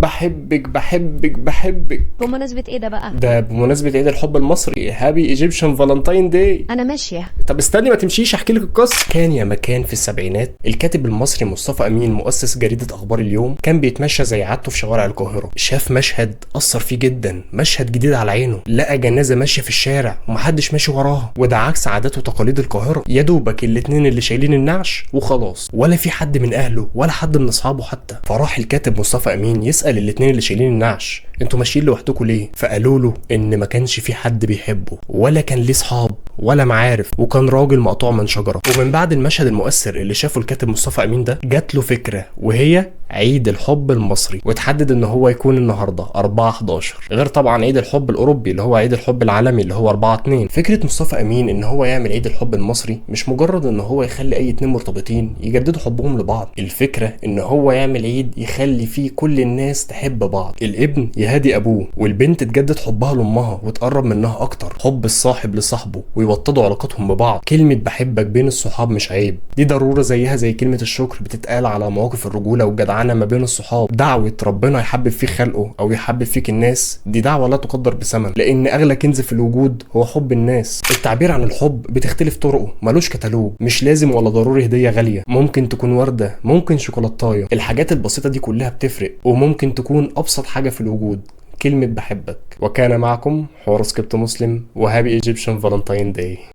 بحبك بحبك بحبك. بمناسبة ايه ده بقى؟ ده بمناسبة عيد الحب المصري، هابي ايجيبشن فالنتاين داي. انا ماشية. طب استني ما تمشيش، احكي لك القصه. كان يا مكان في السبعينات الكاتب المصري مصطفى امين مؤسس جريده اخبار اليوم كان بيتمشى زي عادته في شوارع القاهره. شاف مشهد اثر فيه جدا، مشهد جديد على عينه. لقى جنازه ماشيه في الشارع ومحدش ماشي وراها، وده عكس عادات وتقاليد القاهره. يا دوبك الاتنين اللي شايلين النعش وخلاص، ولا في حد من اهله ولا حد من اصحابه حتى. فراح الكاتب مصطفى امين يسال الاتنين اللي شايلين النعش: انتوا ماشيين لوحدكم ليه؟ فقالوا له ان ما كانش في حد بيحبه ولا كان ليه صحاب ولا معارف، وكان راجل مقطوع من شجره. ومن بعد المشهد المؤثر اللي شافه الكاتب مصطفى امين ده، جات له فكره، وهي عيد الحب المصري، وتحدد ان هو يكون النهارده 4/11، غير طبعا عيد الحب الاوروبي اللي هو عيد الحب العالمي اللي هو 4/2. فكره مصطفى امين ان هو يعمل عيد الحب المصري مش مجرد ان هو يخلي اي اتنين مرتبطين يجددوا حبهم لبعض، الفكره ان هو يعمل عيد يخلي فيه كل الناس تحب بعض، الابن يهادي ابوه والبنت تجدد حبها لامها وتقرب منها اكتر، حب الصاحب لصاحبه ويوطدوا علاقتهم ببعض. كلمه بحبك بين الصحاب مش عيب، دي ضروره زيها زي كلمه الشكر بتتقال على مواقف الرجوله والجدعنه ما بين الصحاب. دعوه ربنا يحبب فيك خلقه او يحبب فيك الناس، دي دعوه لا تقدر بثمن، لان اغلى كنز في الوجود هو حب الناس. التعبير عن الحب بتختلف طرقه، ملوش كتالوج، مش لازم ولا ضروري هديه غاليه، ممكن تكون ورده، ممكن شوكولاتايه. الحاجات البسيطه دي كلها بتفرق، وممكن تكون ابسط حاجه في الوجود كلمه بحبك. وكان معكم حورس كبت مسلم، وهابي ايجيبشن فالنتاين داي.